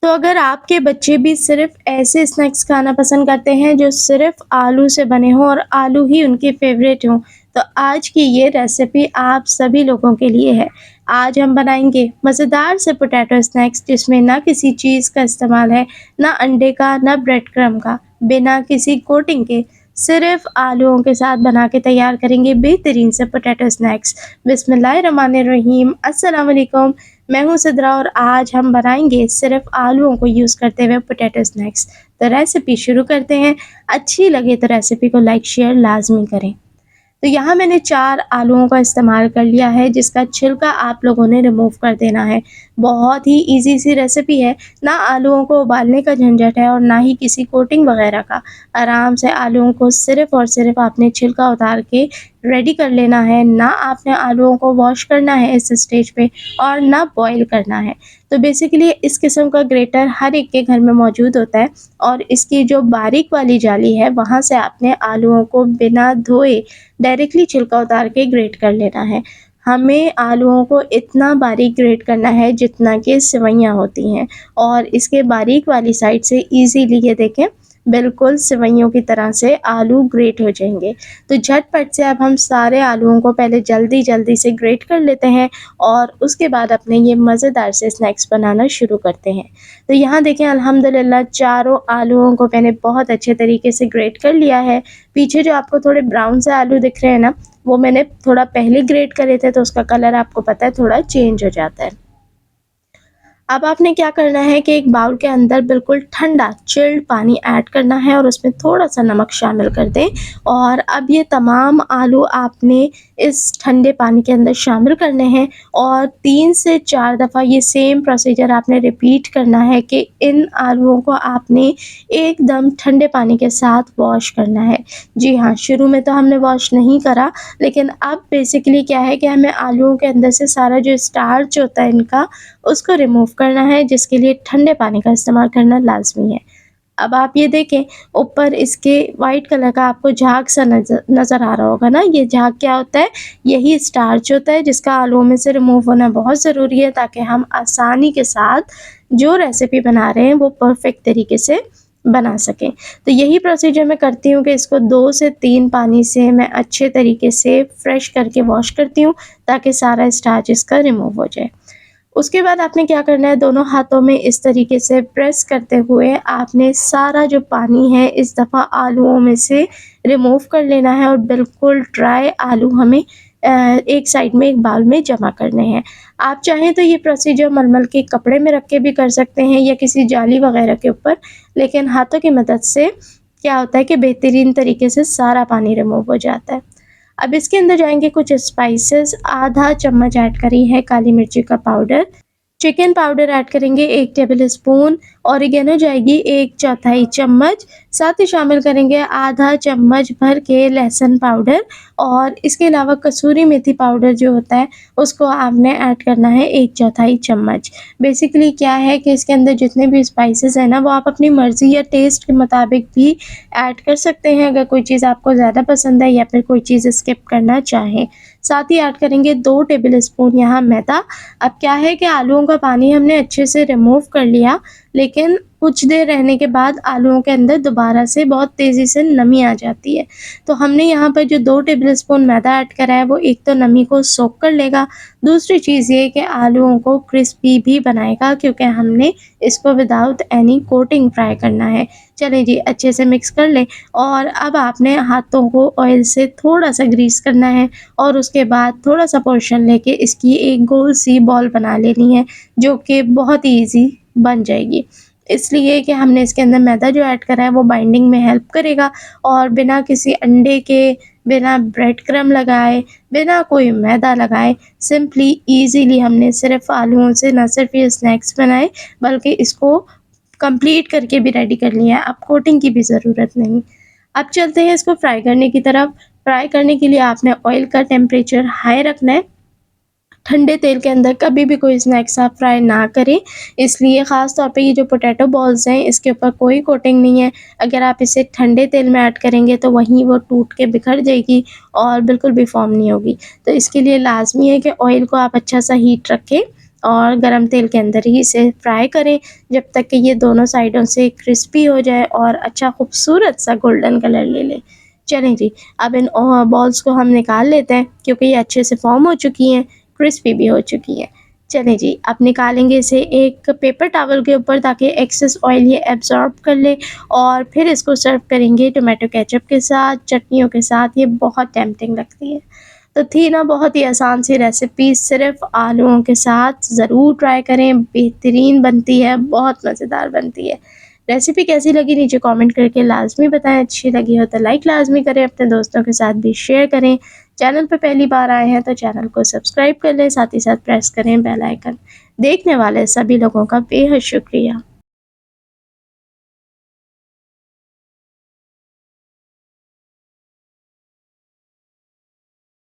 तो अगर आपके बच्चे भी सिर्फ़ ऐसे स्नैक्स खाना पसंद करते हैं जो सिर्फ़ आलू से बने हों और आलू ही उनके फ़ेवरेट हों, तो आज की ये रेसिपी आप सभी लोगों के लिए है। आज हम बनाएँगे मज़ेदार से पोटैटो स्नैक्स जिसमें ना किसी चीज़ का इस्तेमाल है, ना अंडे का, ना ब्रेड क्रम्ब का, बिना किसी कोटिंग के, सिर्फ़ आलूओं के साथ बना के तैयार करेंगे बेहतरीन से पोटैटो स्नैक्स। बिस्मिल्लाहिर्रहमानिर्रहीम, अस्सलाम वालेकुम। मैं हूँ सिद्रा और आज हम बनाएँगे सिर्फ़ आलूओं को यूज़ करते हुए पोटैटो स्नैक्स। तो रेसिपी शुरू करते हैं। अच्छी लगे तो रेसिपी को लाइक शेयर लाज़मी करें। तो यहाँ मैंने 4 आलूओं का इस्तेमाल कर लिया है जिसका छिलका आप लोगों ने रिमूव कर देना है। बहुत ही ईज़ी सी रेसिपी है, ना आलूओं को उबालने का झंझट है और ना ही किसी कोटिंग वग़ैरह का। आराम से आलूओं को सिर्फ़ और सिर्फ़ आपने छिलका उतार के रेडी कर लेना है, ना आपने आलूओं को वॉश करना है इस स्टेज पे और ना बॉयल करना है। तो बेसिकली इस किस्म का ग्रेटर हर एक के घर में मौजूद होता है और इसकी जो बारीक वाली जाली है वहाँ से आपने आलूओं को बिना धोए डायरेक्टली छिलका उतार के ग्रेट कर लेना है। हमें आलूओं को इतना बारीक ग्रेट करना है जितना कि सेवइयाँ होती हैं और इसके बारीक वाली साइड से ईज़िली ये देखें बिल्कुल सेवइयों की तरह से आलू ग्रेट हो जाएँगे। तो झटपट से अब हम सारे आलूओं को पहले जल्दी-जल्दी से ग्रेट कर लेते हैं और उसके बाद अपने ये मज़ेदार से स्नैक्स बनाना शुरू करते हैं। तो यहाँ देखें अल्हम्दुलिल्लाह चारों आलूओं को मैंने बहुत अच्छे तरीके से ग्रेट कर लिया है। पीछे जो आपको थोड़े ब्राउन से आलू दिख रहे हैं ना, वो मैंने थोड़ा पहले ग्रेट करे थे तो उसका कलर आपको पता है थोड़ा चेंज हो जाता है। अब आपने क्या करना है कि एक बाउल के अंदर बिल्कुल ठंडा चिल्ड पानी ऐड करना है और उसमें थोड़ा-सा नमक शामिल कर दें और अब ये तमाम आलू आपने इस ठंडे पानी के अंदर शामिल करने हैं और 3 से 4 दफ़ा ये सेम प्रोसीजर आपने रिपीट करना है कि इन आलूओं को आपने एकदम ठंडे पानी के साथ वॉश करना है। जी हाँ, शुरू में तो हमने वॉश नहीं करा, लेकिन अब बेसिकली क्या है कि हमें आलूओं के अंदर से सारा जो स्टार्च होता है इनका उसको रिमूव करना है जिसके लिए ठंडे पानी का इस्तेमाल करना लाज़मी है। अब आप ये देखें ऊपर इसके वाइट कलर का आपको झाग सा नज़र नज़र आ रहा होगा ना, ये झाग क्या होता है? यही स्टार्च होता है जिसका आलूओं में से रिमूव होना बहुत ज़रूरी है ताकि हम आसानी के साथ जो रेसिपी बना रहे हैं वो परफ़ेक्ट तरीके से बना सकें। तो यही प्रोसीजर मैं करती हूँ कि इसको 2 से 3 पानी से मैं अच्छे तरीके से फ्रेश करके वॉश करती हूँ ताकि सारा स्टार्च इसका रिमूव हो जाए। उसके बाद आपने क्या करना है, दोनों हाथों में इस तरीके से प्रेस करते हुए आपने सारा जो पानी है इस दफ़ा आलूओं में से रिमूव कर लेना है और बिल्कुल ड्राई आलू हमें एक साइड में एक बाउल में जमा करने हैं। आप चाहें तो ये प्रोसीजर मलमल के कपड़े में रख के भी कर सकते हैं या किसी जाली वग़ैरह के ऊपर, लेकिन हाथों की मदद से क्या होता है कि बेहतरीन तरीके से सारा पानी रिमूव हो जाता है। अब इसके अंदर जाएँगे कुछ स्पाइसेस, आधा चम्मच ऐड करी है काली मिर्ची का पाउडर, चिकन पाउडर ऐड करेंगे 1 टेबल स्पून, ऑरिगेनो जाएगी 1 चौथाई चम्मच, साथ ही शामिल करेंगे आधा चम्मच भर के लहसुन पाउडर और इसके अलावा कसूरी मेथी पाउडर जो होता है उसको आपने ऐड करना है 1 चौथाई चम्मच। बेसिकली क्या है कि इसके अंदर जितने भी स्पाइसेस हैं ना वो आप अपनी मर्ज़ी या टेस्ट के मुताबिक भी ऐड कर सकते हैं अगर कोई चीज़ आपको ज़्यादा पसंद है या फिर कोई चीज़ स्किप करना चाहें। साथ ही ऐड करेंगे 2 टेबल स्पून यहाँ मैदा। अब क्या है कि आलूओं का पानी हमने अच्छे से रिमूव कर लिया, लेकिन कुछ देर रहने के बाद आलूओं के अंदर दोबारा से बहुत तेज़ी से नमी आ जाती है। तो हमने यहाँ पर जो 2 टेबल स्पून मैदा ऐड करा है वो एक तो नमी को सोक कर लेगा, दूसरी चीज़ ये कि आलूओं को क्रिस्पी भी बनाएगा क्योंकि हमने इसको विदाउट एनी कोटिंग फ्राई करना है। चलें जी, अच्छे से मिक्स कर लें और अब आपने हाथों को ऑयल से थोड़ा-सा ग्रीस करना है और उसके बाद थोड़ा-सा पोर्शन लेके इसकी एक गोल सी बॉल बना लेनी है, जो कि बहुत ही ईज़ी बन जाएगी। इसलिए कि हमने इसके अंदर मैदा जो ऐड करा है वो बाइंडिंग में हेल्प करेगा और बिना किसी अंडे के, बिना ब्रेड क्रम्ब लगाए, बिना कोई मैदा लगाए सिंपली ईज़िली हमने सिर्फ़ आलूओं से ना सिर्फ़ ये स्नैक्स बनाए बल्कि इसको कंप्लीट करके भी रेडी कर लिया है, अब कोटिंग की भी ज़रूरत नहीं। अब चलते हैं इसको फ्राई करने की तरफ। फ्राई करने के लिए आपने ऑयल का टेम्परेचर हाई रखना है। ठंडे तेल के अंदर कभी भी कोई स्नैक्स आप फ्राई ना करें, इसलिए ख़ास तौर पे ये जो पोटैटो बॉल्स हैं इसके ऊपर कोई कोटिंग नहीं है। अगर आप इसे ठंडे तेल में ऐड करेंगे तो वहीं वो टूट के बिखर जाएगी और बिल्कुल भी फ़ॉर्म नहीं होगी। तो इसके लिए लाज़मी है कि ऑयल को आप अच्छा सा हीट रखें और गरम तेल के अंदर ही इसे फ्राई करें जब तक कि ये दोनों साइडों से क्रिस्पी हो जाए और अच्छा खूबसूरत सा गोल्डन कलर ले ले। चलें जी, अब इन बॉल्स को हम निकाल लेते हैं क्योंकि ये अच्छे से फॉर्म हो चुकी हैं, क्रिस्पी भी हो चुकी हैं। चलें जी, अब निकालेंगे इसे एक पेपर टॉवल के ऊपर ताकि एक्सेस ऑयल ये एब्ज़ॉर्ब कर ले और फिर इसको सर्व करेंगे टोमेटो केचप के साथ, चटनियों के साथ। ये बहुत टेम्प्टिंग लगती है। तो थी ना बहुत ही आसान सी रेसिपी, सिर्फ़ आलूओं के साथ ज़रूर ट्राई करें, बेहतरीन बनती है, बहुत मज़ेदार बनती है। रेसिपी कैसी लगी नीचे कमेंट करके लाज़मी बताएं। अच्छी लगी हो तो लाइक लाज़मी करें, अपने दोस्तों के साथ भी शेयर करें। चैनल पे पहली बार आए हैं तो चैनल को सब्सक्राइब कर लें, साथ ही साथ प्रेस करें बेल आइकन। देखने वाले सभी लोगों का बेहद शुक्रिया।